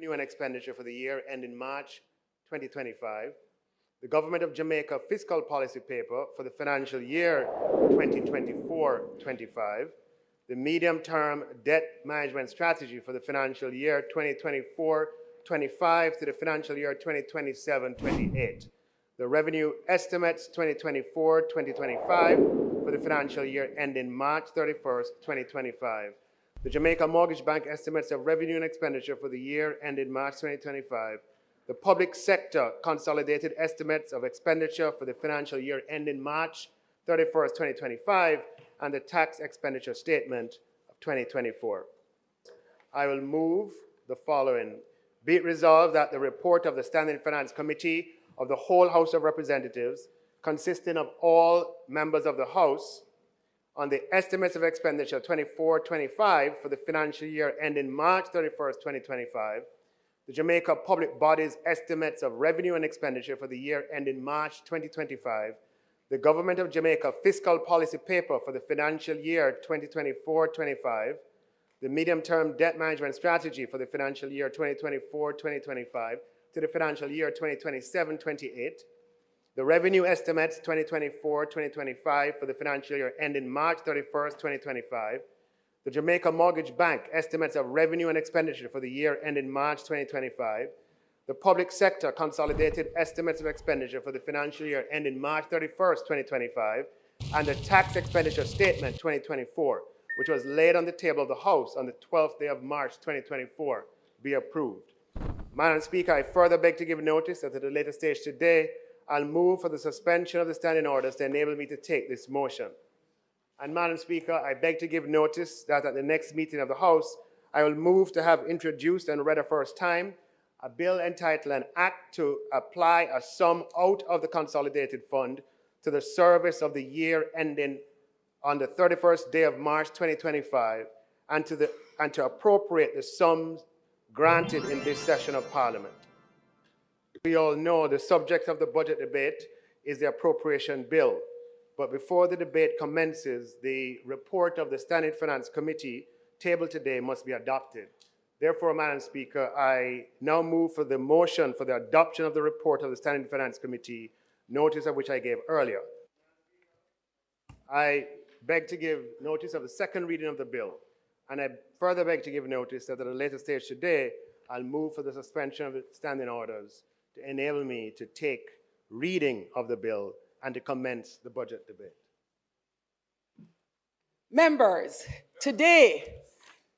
revenue and expenditure for the year ending March 2025, the Government of Jamaica Fiscal Policy Paper for the financial year 2024-25, the Medium-Term Debt Management Strategy for the financial year 2024-25 to the financial year 2027-28, the Revenue Estimates 2024-2025 for the financial year ending March 31st, 2025, the Jamaica Mortgage Bank Estimates of Revenue and Expenditure for the year ending March 2025, the Public Sector Consolidated Estimates of Expenditure for the financial year ending March 31st, 2025, and the Tax Expenditure Statement of 2024. I will move the following. Be it resolved that the report of the Standing Finance Committee of the whole House of Representatives, consisting of all members of the House, on the estimates of expenditure 24-25 for the financial year ending March 31st, 2025, the Jamaica Public Body's estimates of revenue and expenditure for the year ending March 2025, the Government of Jamaica Fiscal Policy Paper for the financial year 2024-25, the Medium-Term Debt Management Strategy for the financial year 2024-2025 to the financial year 2027-28, the Revenue Estimates 2024-2025 for the financial year ending March 31st, 2025, the Jamaica Mortgage Bank Estimates of Revenue and Expenditure for the year ending March 2025, the Public Sector Consolidated Estimates of Expenditure for the financial year ending March 31st, 2025, and the Tax Expenditure Statement 2024, which was laid on the table of the House on the 12th day of March 2024, be approved. Madam Speaker, I further beg to give notice that at a later stage today, I'll move for the suspension of the standing orders to enable me to take this motion. And Madam Speaker, I beg to give notice that at the next meeting of the House, I will move to have introduced and read a first time a bill entitled an Act to apply a sum out of the Consolidated Fund to the service of the year ending on the 31st day of March 2025 and to appropriate the sums granted in this session of Parliament. We all know the subject of the budget debate is the appropriation bill. But before the debate commences, the report of the Standing Finance Committee tabled today must be adopted. Therefore, Madam Speaker, I now move for the motion for the adoption of the report of the Standing Finance Committee, notice of which I gave earlier. I beg to give notice of the second reading of the bill, and I further beg to give notice that at a later stage today, I'll move for the suspension of the standing orders to enable me to take reading of the bill and to commence the budget debate. Members, today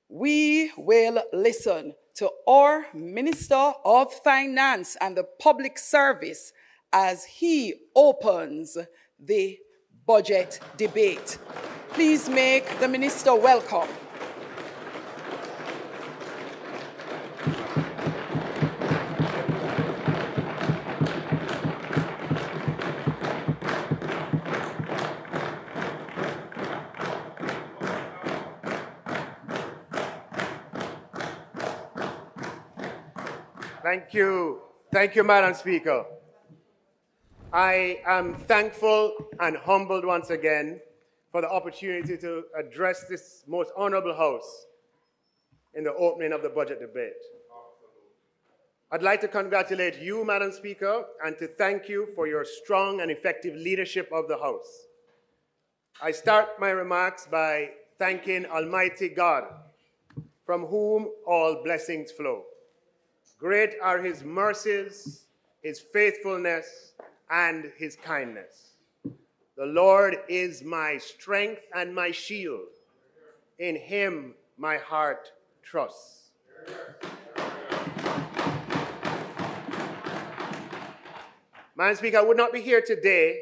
we will listen to our Minister of Finance and the Public Service as he opens the budget debate. Please make the Minister welcome. Thank you, Madam Speaker. I am thankful and humbled once again for the opportunity to address this most honorable House in the opening of the budget debate. I'd like to congratulate you, Madam Speaker, and to thank you for your strong and effective leadership of the House. I start my remarks by thanking Almighty God, from whom all blessings flow. Great are his mercies, his faithfulness, and his kindness. The Lord is my strength and my shield. In him my heart trusts. Madam Speaker, I would not be here today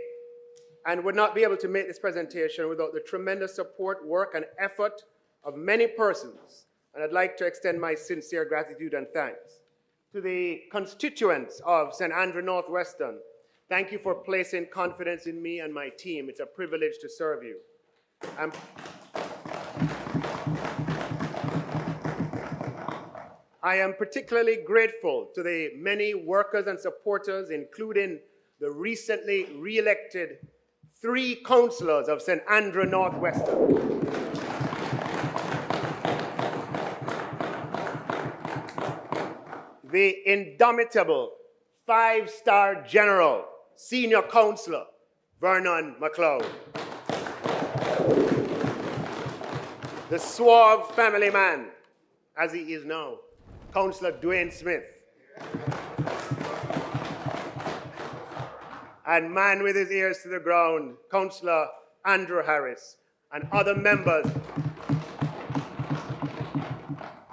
and would not be able to make this presentation without the tremendous support, work, and effort of many persons, and I'd like to extend my sincere gratitude and thanks. To the constituents of St. Andrew Northwestern, thank you for placing confidence in me and my team. It's a privilege to serve you. I am particularly grateful to the many workers and supporters, including the recently re-elected 3 councillors of St. Andrew Northwestern. the indomitable five-star general, senior counselor, Vernon McLeod. The suave family man, as he is now, Councillor Dwayne Smith. And man with his ears to the ground, Councillor Andrew Harris, and other members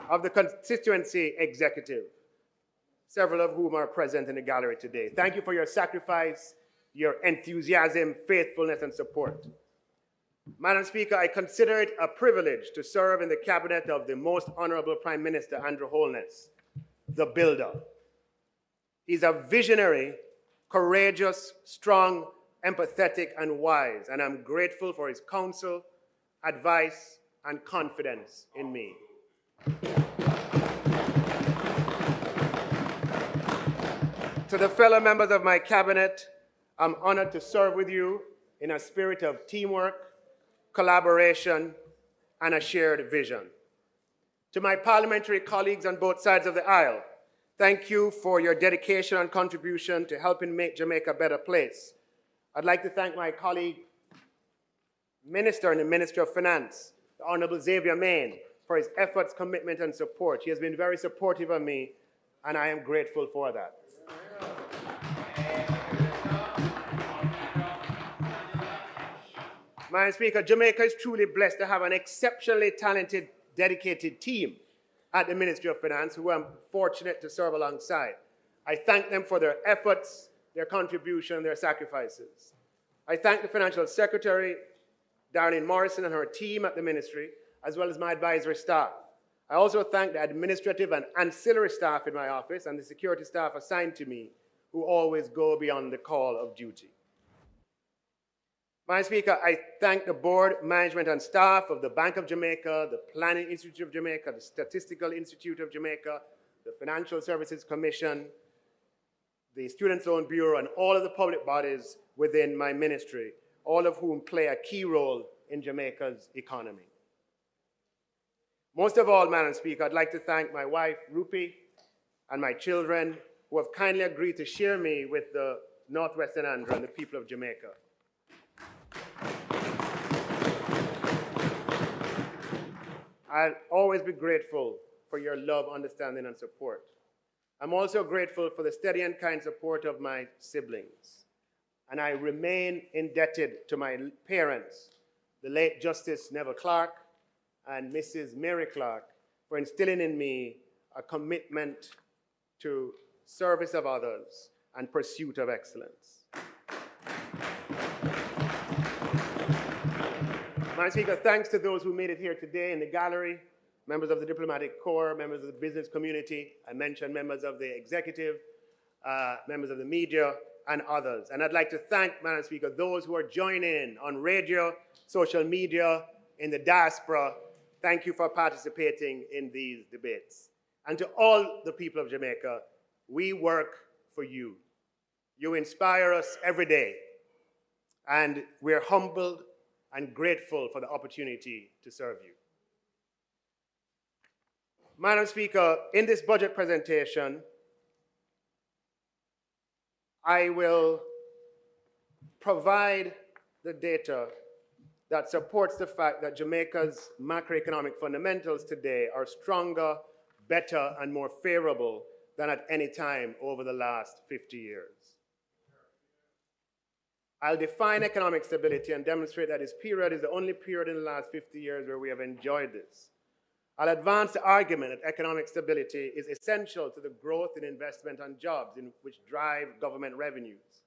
of the constituency executive, several of whom are present in the gallery today. Thank you for your sacrifice, your enthusiasm, faithfulness, and support. Madam Speaker, I consider it a privilege to serve in the cabinet of the Most Honorable Prime Minister, Andrew Holness, the builder. He's a visionary, courageous, strong, empathetic, and wise, and I'm grateful for his counsel, advice, and confidence in me. To the fellow members of my cabinet, I'm honored to serve with you in a spirit of teamwork, collaboration, and a shared vision. To my parliamentary colleagues on both sides of the aisle, thank you for your dedication and contribution to helping make Jamaica a better place. I'd like to thank my colleague, Minister in the Ministry of Finance, the Honorable Xavier Main, for his efforts, commitment, and support. He has been very supportive of me, and I am grateful for that. Madam Speaker, Jamaica is truly blessed to have an exceptionally talented, dedicated team at the Ministry of Finance who I'm fortunate to serve alongside. I thank them for their efforts, their contribution, their sacrifices. I thank the Financial Secretary, Darlene Morrison, and her team at the Ministry, as well as my advisory staff. I also thank the administrative and ancillary staff in my office and the security staff assigned to me, who always go beyond the call of duty. Madam Speaker, I thank the board, management, and staff of the Bank of Jamaica, the Planning Institute of Jamaica, the Statistical Institute of Jamaica, the Financial Services Commission, the Students' Loan Bureau, and all of the public bodies within my ministry, all of whom play a key role in Jamaica's economy. Most of all, Madam Speaker, I'd like to thank my wife, Rupi, and my children, who have kindly agreed to share me with the Northwestern Andhra and the people of Jamaica. I'll always be grateful for your love, understanding, and support. I'm also grateful for the steady and kind support of my siblings. And I remain indebted to my parents, the late Justice Neville Clark and Mrs. Mary Clark, for instilling in me a commitment to service of others and pursuit of excellence. Madam Speaker, thanks to those who made it here today in the gallery, members of the diplomatic corps, members of the business community, I mentioned members of the executive, members of the media, and others. And I'd like to thank, Madam Speaker, those who are joining in on radio, social media, in the diaspora. Thank you for participating in these debates. And to all the people of Jamaica, we work for you. You inspire us every day, and we're humbled and grateful for the opportunity to serve you. Madam Speaker, in this budget presentation, I will provide the data that supports the fact that Jamaica's macroeconomic fundamentals today are stronger, better, and more favorable than at any time over the last 50 years. I'll define economic stability and demonstrate that this period is the only period in the last 50 years where we have enjoyed this. I'll advance the argument that economic stability is essential to the growth in investment and jobs which drive government revenues.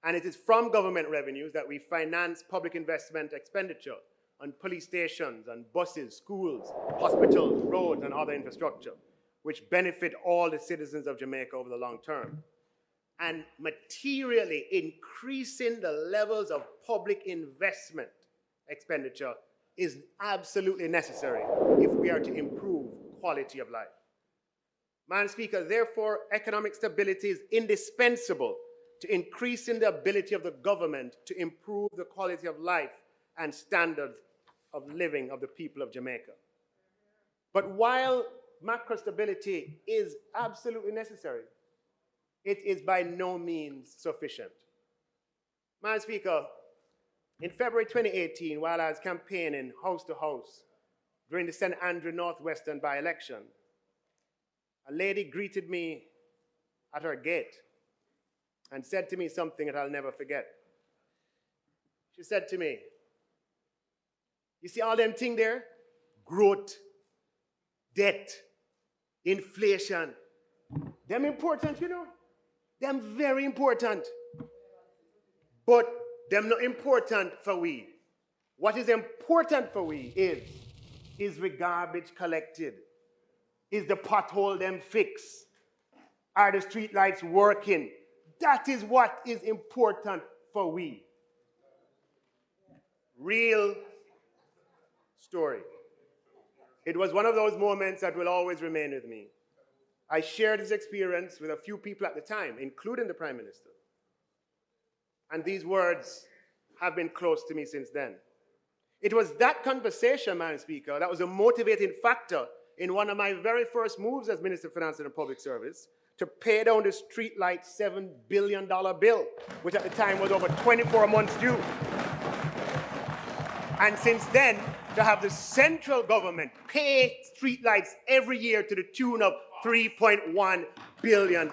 And it is from government revenues that we finance public investment expenditure on police stations, on buses, schools, hospitals, roads, and other infrastructure, which benefit all the citizens of Jamaica over the long term. And materially increasing the levels of public investment expenditure is absolutely necessary if we are to improve quality of life. Madam Speaker, therefore, economic stability is indispensable to increasing the ability of the government to improve the quality of life and standards of living of the people of Jamaica. But while macro stability is absolutely necessary, it is by no means sufficient. Madam Speaker, in February 2018, while I was campaigning house to house during the St. Andrew Northwestern by-election, a lady greeted me at her gate and said to me something that I'll never forget. She said to me, "You see all them things there? Growth, debt, inflation. Them important, you know? Them very important. But them not important for we. What is important for we is the garbage collected? Is the pothole them fixed? Are the street lights working? That is what is important for we." Real story. It was one of those moments that will always remain with me. I shared this experience with a few people at the time, including the Prime Minister. And these words have been close to me since then. It was that conversation, Madam Speaker, that was a motivating factor in one of my very first moves as Minister of Finance and Public Service to pay down the streetlight $7 billion bill, which at the time was over 24 months due. And since then, to have the central government pay streetlights every year to the tune of $3.1 billion.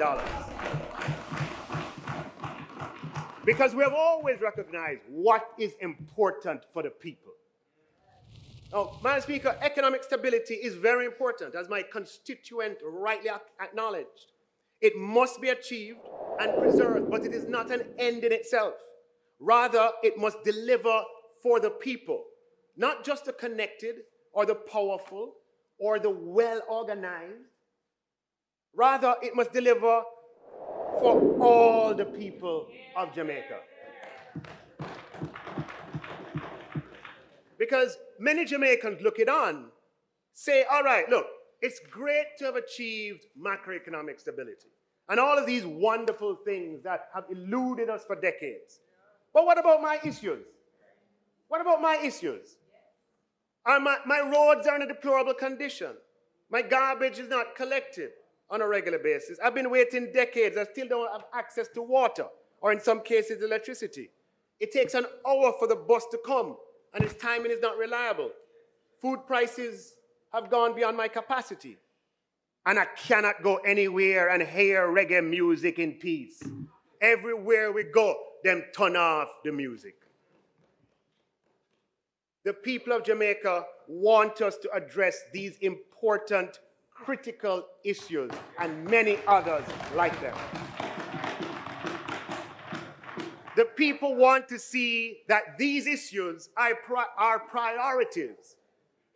Because we have always recognized what is important for the people. Now, Madam Speaker, economic stability is very important, as my constituent rightly acknowledged. It must be achieved and preserved, but it is not an end in itself. Rather, it must deliver for the people, not just the connected or the powerful or the well-organized. Rather, it must deliver for all the people of Jamaica. Because many Jamaicans look it on, say, all right, look, it's great to have achieved macroeconomic stability and all of these wonderful things that have eluded us for decades. But what about my issues? What about my issues? My roads are in a deplorable condition. My garbage is not collected on a regular basis. I've been waiting decades. I still don't have access to water, or in some cases, electricity. It takes an hour for the bus to come, and its timing is not reliable. Food prices have gone beyond my capacity, and I cannot go anywhere and hear reggae music in peace. Everywhere we go, them turn off the music. The people of Jamaica want us to address these important, critical issues and many others like them. The people want to see that these issues are priorities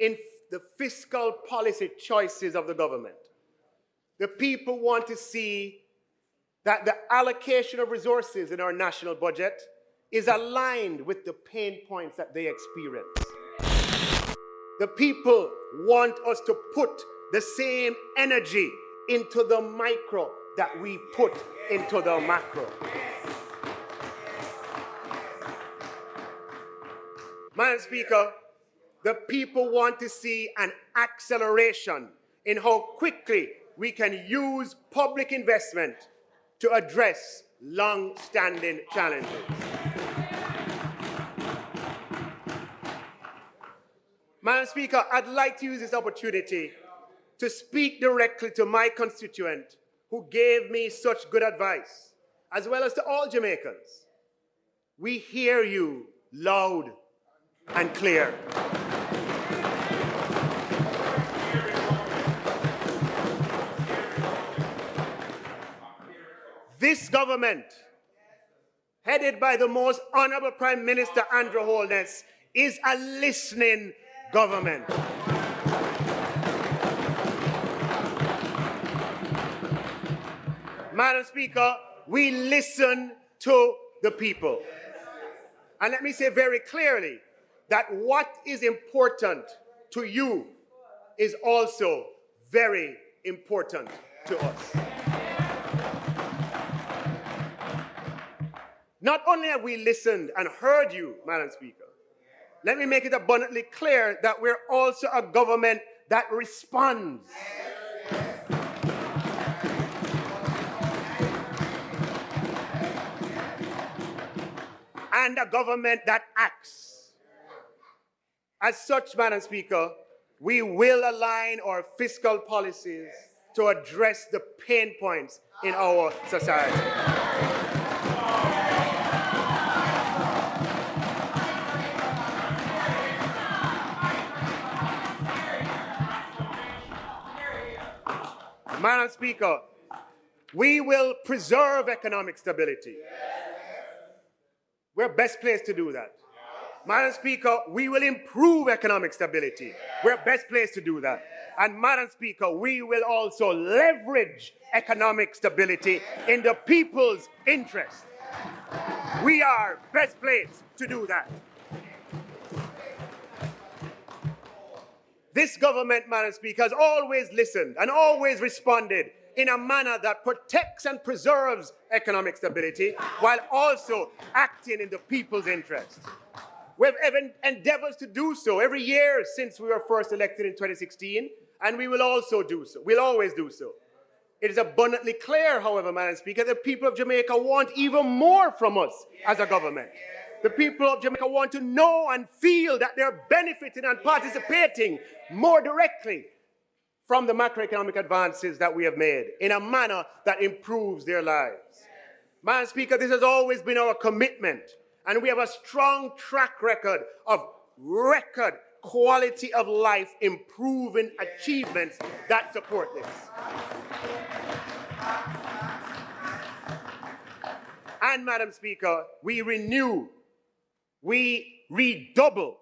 in the fiscal policy choices of the government. The people want to see that the allocation of resources in our national budget is aligned with the pain points that they experience. The people want us to put the same energy into the micro that we put into the macro. Madam Speaker, the people want to see an acceleration in how quickly we can use public investment to address long-standing challenges. Madam Speaker, I'd like to use this opportunity to speak directly to my constituent who gave me such good advice, as well as to all Jamaicans. We hear you loud and clear. This government, headed by the most honorable Prime Minister Andrew Holness, is a listening government. Madam Speaker, we listen to the people. And let me say very clearly that what is important to you is also very important to us. Not only have we listened and heard you, Madam Speaker, let me make it abundantly clear that we're also a government that responds. and a government that acts. As such, Madam Speaker, we will align our fiscal policies to address the pain points in our society. Madam Speaker, we will preserve economic stability. We're best placed to do that. Madam Speaker, we will improve economic stability. We're best placed to do that. And Madam Speaker, we will also leverage economic stability in the people's interest. We are best placed to do that. This government, Madam Speaker, has always listened and always responded in a manner that protects and preserves economic stability while also acting in the people's interest. We've endeavored to do so every year since we were first elected in 2016, and we will also do so. We'll always do so. It is abundantly clear, however, Madam Speaker, the people of Jamaica want even more from us as a government. The people of Jamaica want to know and feel that they're benefiting and participating more directly from the macroeconomic advances that we have made in a manner that improves their lives. Madam Speaker, this has always been our commitment, and we have a strong track record of record quality of life improving achievements that support this. And Madam Speaker, we renew, we redouble,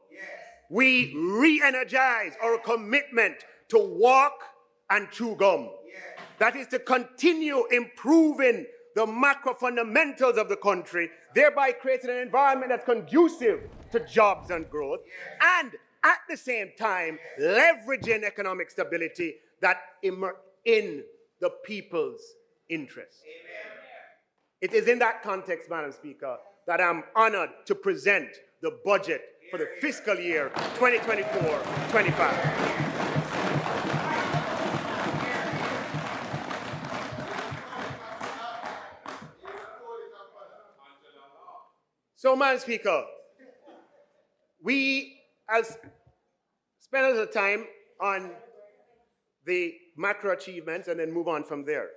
we re-energize our commitment to walk and chew gum. That is to continue improving the macro fundamentals of the country, thereby creating an environment that's conducive to jobs and growth, and at the same time leveraging economic stability that in the people's interest. It is in that context, Madam Speaker, that I'm honored to present the budget for the fiscal year 2024-25. So, Madam Speaker, I'll spend a little time on the macro achievements and then move on from there.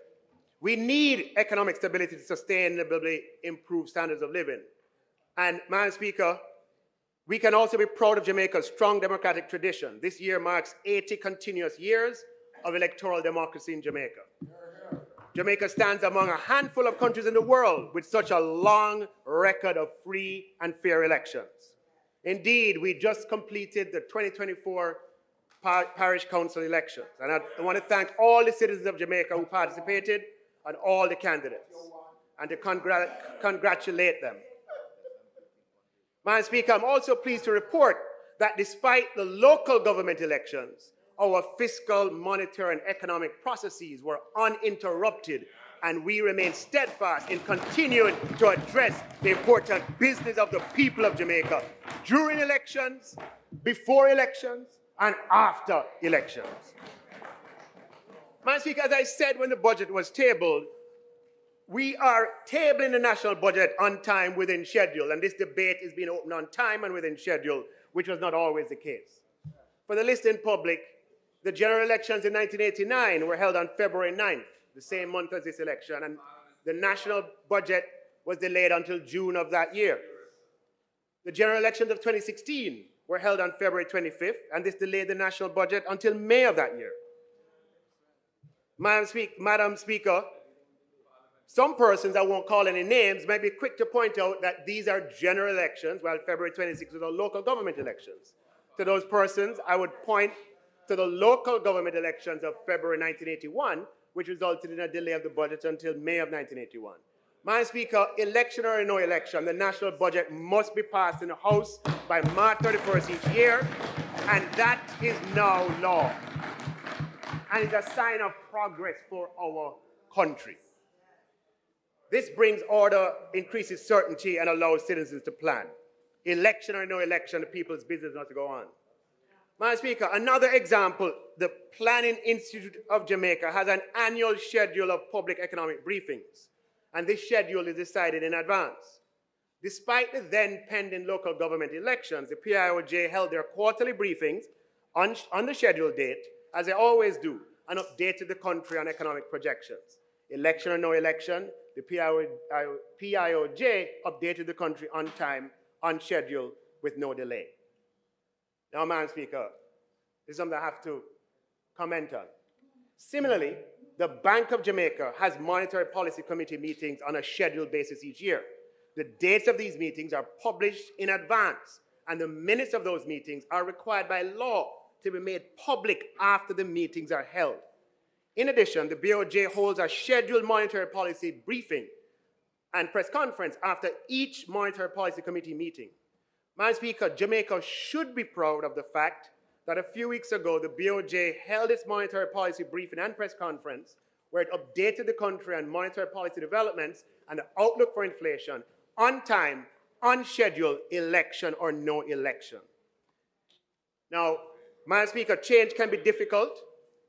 We need economic stability to sustainably improve standards of living. And, Madam Speaker, we can also be proud of Jamaica's strong democratic tradition. This year marks 80 continuous years of electoral democracy in Jamaica. Jamaica stands among a handful of countries in the world with such a long record of free and fair elections. Indeed, we just completed the 2024 Parish Council elections. And I want to thank all the citizens of Jamaica who participated and all the candidates, and to congratulate them. Madam Speaker, I'm also pleased to report that despite the local government elections, our fiscal, monetary, and economic processes were uninterrupted, and we remain steadfast in continuing to address the important business of the people of Jamaica during elections, before elections, and after elections. Madam Speaker, as I said when the budget was tabled, we are tabling the national budget on time, within schedule, and this debate is being opened on time and within schedule, which was not always the case. For the listening public, the general elections in 1989 were held on February 9th, the same month as this election, and the national budget was delayed until June of that year. The general elections of 2016 were held on February 25th, and this delayed the national budget until May of that year. Madam Speaker, some persons, I won't call any names, might be quick to point out that these are general elections, while February 26th was our local government elections. To those persons, I would point to the local government elections of February 1981, which resulted in a delay of the budget until May of 1981. Madam Speaker, election or no election, the national budget must be passed in the House by March 31st each year, and that is now law. And it's a sign of progress for our country. This brings order, increases certainty, and allows citizens to plan. Election or no election, the people's business not to go on. Madam Speaker, another example, the Planning Institute of Jamaica has an annual schedule of public economic briefings, and this schedule is decided in advance. Despite the then pending local government elections, the PIOJ held their quarterly briefings on the scheduled date, as they always do, and updated the country on economic projections. Election or no election, the PIOJ updated the country on time, on schedule, with no delay. Now, Madam Speaker, this is something I have to comment on. Similarly, the Bank of Jamaica has monetary policy committee meetings on a scheduled basis each year. The dates of these meetings are published in advance, and the minutes of those meetings are required by law to be made public after the meetings are held. In addition, the BOJ holds a scheduled monetary policy briefing and press conference after each monetary policy committee meeting. Madam Speaker, Jamaica should be proud of the fact that a few weeks ago, the BOJ held its monetary policy briefing and press conference where it updated the country on monetary policy developments and the outlook for inflation on time, on schedule, election or no election. Now, Madam Speaker, change can be difficult,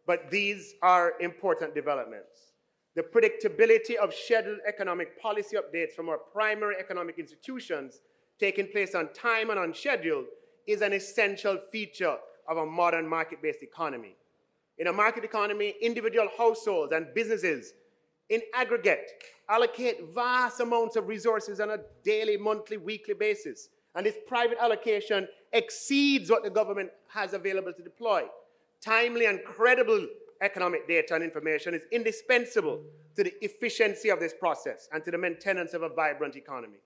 but these are important developments. The predictability of scheduled economic policy updates from our primary economic institutions taking place on time and on schedule is an essential feature of a modern market-based economy. In a market economy, individual households and businesses in aggregate allocate vast amounts of resources on a daily, monthly, weekly basis. And this private allocation exceeds what the government has available to deploy. Timely and credible economic data and information is indispensable to the efficiency of this process and to the maintenance of a vibrant economy.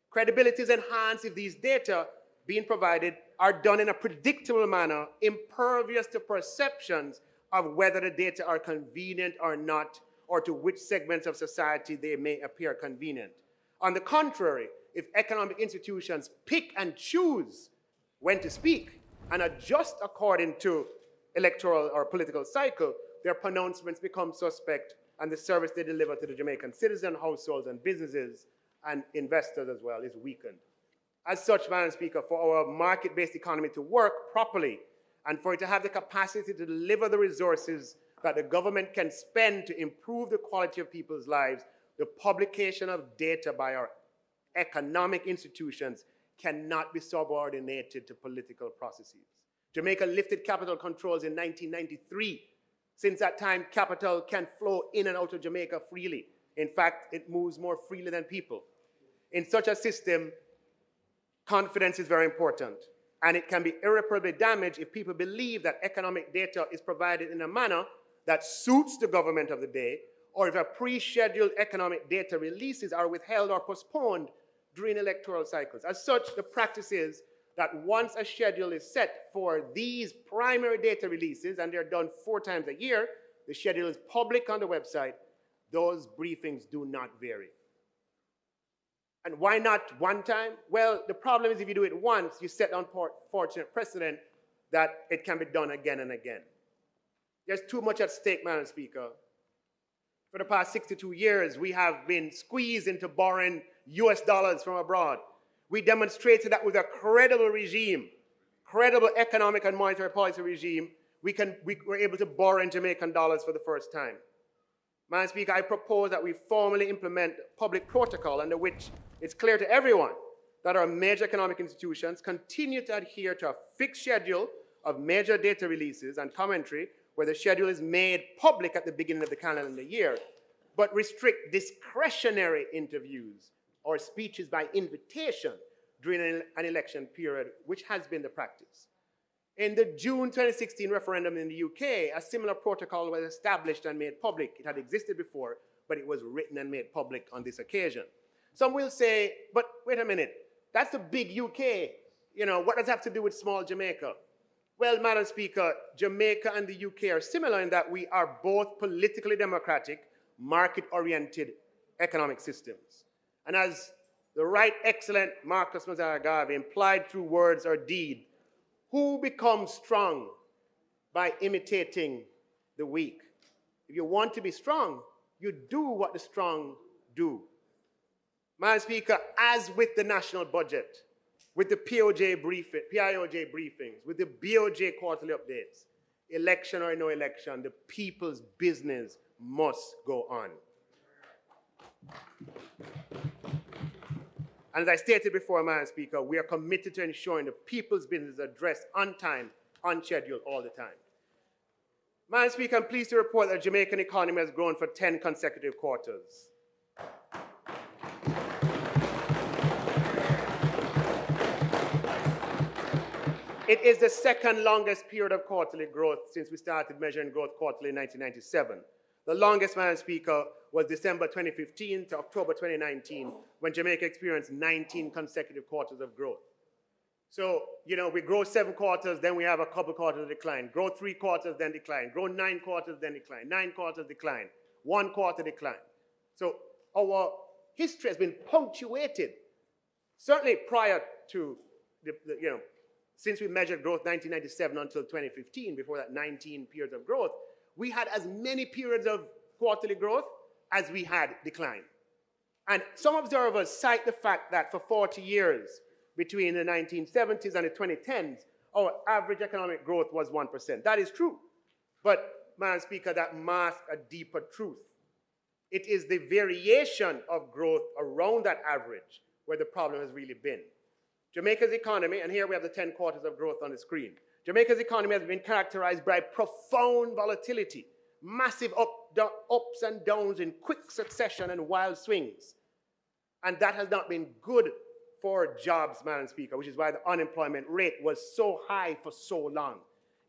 Credibility is enhanced if these data being provided are done in a predictable manner, impervious to perceptions of whether the data are convenient or not, or to which segments of society they may appear convenient. On the contrary, if economic institutions pick and choose when to speak and adjust according to electoral or political cycle, their pronouncements become suspect and the service they deliver to the Jamaican citizen, households and businesses and investors as well is weakened. As such, Madam Speaker, for our market-based economy to work properly and for it to have the capacity to deliver the resources that the government can spend to improve the quality of people's lives, the publication of data by our economic institutions cannot be subordinated to political processes. Jamaica lifted capital controls in 1993. Since that time, capital can flow in and out of Jamaica freely. In fact, it moves more freely than people. In such a system, confidence is very important, and it can be irreparably damaged if people believe that economic data is provided in a manner that suits the government of the day, or if a pre-scheduled economic data releases are withheld or postponed during electoral cycles. As such, the practice is that once a schedule is set for these primary data releases, and they're done 4 times a year, the schedule is public on the website, those briefings do not vary. And why not one time? Well, the problem is if you do it once, you set unfortunate precedent that it can be done again and again. There's too much at stake, Madam Speaker. For the past 62 years, we have been squeezed into borrowing US dollars from abroad. We demonstrated that with a credible regime, credible economic and monetary policy regime, we were able to borrow in Jamaican dollars for the first time. Madam Speaker, I propose that we formally implement public protocol under which it's clear to everyone that our major economic institutions continue to adhere to a fixed schedule of major data releases and commentary where the schedule is made public at the beginning of the calendar year, but restrict discretionary interviews or speeches by invitation during an election period, which has been the practice. In the June 2016 referendum in the UK, a similar protocol was established and made public. It had existed before, but it was written and made public on this occasion. Some will say, but wait a minute, that's the big UK. You know, what does that have to do with small Jamaica? Well, Madam Speaker, Jamaica and the UK are similar in that we are both politically democratic, market-oriented economic systems. And as the right excellent Marcus Mazara implied through words or deed, who becomes strong by imitating the weak? If you want to be strong, you do what the strong do. Madam Speaker, as with the national budget, with the PIOJ briefings, with the BOJ quarterly updates, election or no election, the people's business must go on. And as I stated before, Madam Speaker, we are committed to ensuring the people's business is addressed on time, on schedule, all the time. Madam Speaker, I'm pleased to report that the Jamaican economy has grown for 10 consecutive quarters. It is the second longest period of quarterly growth since we started measuring growth quarterly in 1997. The longest, Madam Speaker, was December 2015 to October 2019, when Jamaica experienced 19 consecutive quarters of growth. So, you know, we grow 7 quarters, then we have a couple quarters of decline. Grow 3 quarters, then decline. Grow 9 quarters, then decline. 9 quarters, decline. 1 quarter, decline. So our history has been punctuated, certainly prior to, since we measured growth 1997 until 2015, before that 19 periods of growth, we had as many periods of quarterly growth as we had decline. And some observers cite the fact that for 40 years, between the 1970s and the 2010s, our average economic growth was 1%. That is true. But, Madam Speaker, that masks a deeper truth. It is the variation of growth around that average where the problem has really been. Jamaica's economy, and here we have the 10 quarters of growth on the screen. Jamaica's economy has been characterized by profound volatility, massive ups and downs in quick succession and wild swings. And that has not been good for jobs, Madam Speaker, which is why the unemployment rate was so high for so long.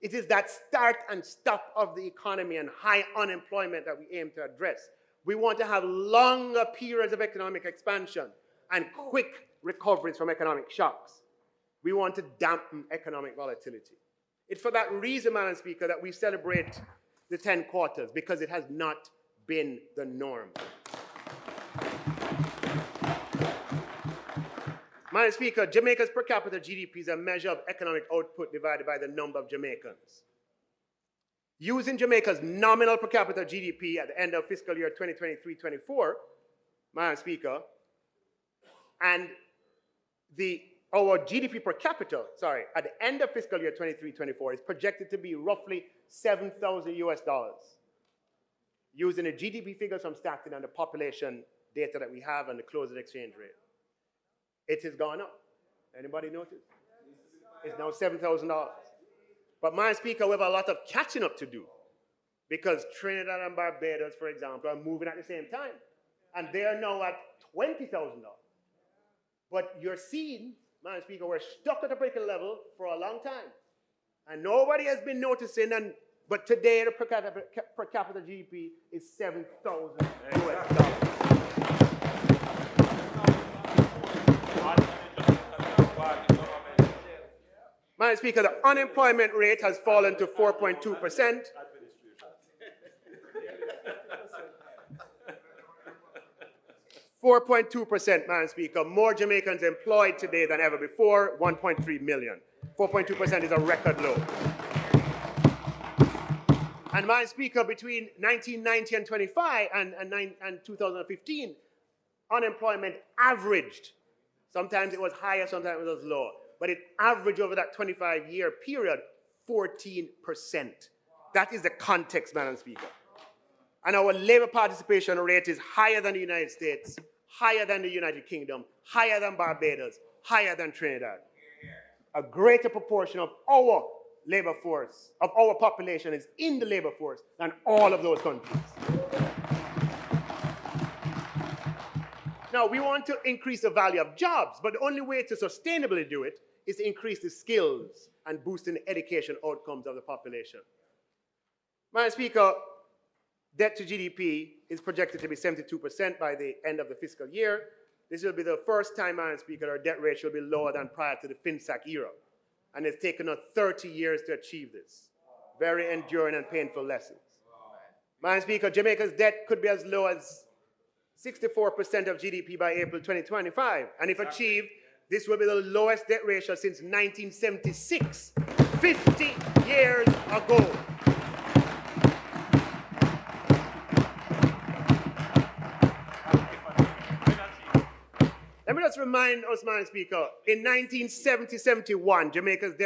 It is that start and stop of the economy and high unemployment that we aim to address. We want to have longer periods of economic expansion and quick recoveries from economic shocks. We want to dampen economic volatility. It's for that reason, Madam Speaker, that we celebrate the 10 quarters, because it has not been the norm. Madam Speaker, Jamaica's per capita GDP is a measure of economic output divided by the number of Jamaicans. Using Jamaica's nominal per capita GDP at the end of fiscal year 2023-24, Madam Speaker, and our GDP per capita, at the end of fiscal year 23-24 is projected to be roughly $7,000 US. Using the GDP figures from Stockton and the population data that we have and the closing exchange rate, it has gone up. Anybody notice? It's now $7,000. But, Madam Speaker, we have a lot of catching up to do, because Trinidad and Barbados, for example, are moving at the same time, and they are now at $20,000. But you're seeing, Madam Speaker, we're stuck at a particular level for a long time, and nobody has been noticing. But today, the per capita GDP is $7,000 US. Madam Speaker, the unemployment rate has fallen to 4.2%. 4.2%, Madam Speaker. More Jamaicans employed today than ever before, 1.3 million. 4.2% is a record low. And, Madam Speaker, between 1990 and 25 and 2015, unemployment averaged. Sometimes it was higher, sometimes it was lower. But it averaged over that 25-year period 14%. That is the context, Madam Speaker. And our labor participation rate is higher than the United States, higher than the United Kingdom, higher than Barbados, higher than Trinidad. A greater proportion of our labor force, of our population, is in the labor force than all of those countries. Now, we want to increase the value of jobs, but the only way to sustainably do it is to increase the skills and boosting the education outcomes of the population. Madam Speaker, debt to GDP is projected to be 72% by the end of the fiscal year. This will be the first time, Madam Speaker, our debt ratio will be lower than prior to the FinSAC era. And it's taken us 30 years to achieve this. Very enduring and painful lessons. Madam Speaker, Jamaica's debt could be as low as 64% of GDP by April 2025. And if achieved, this will be the lowest debt ratio since 1976, 50 years ago. Let me just remind us, Madam Speaker, in 1970-71, Jamaica's debt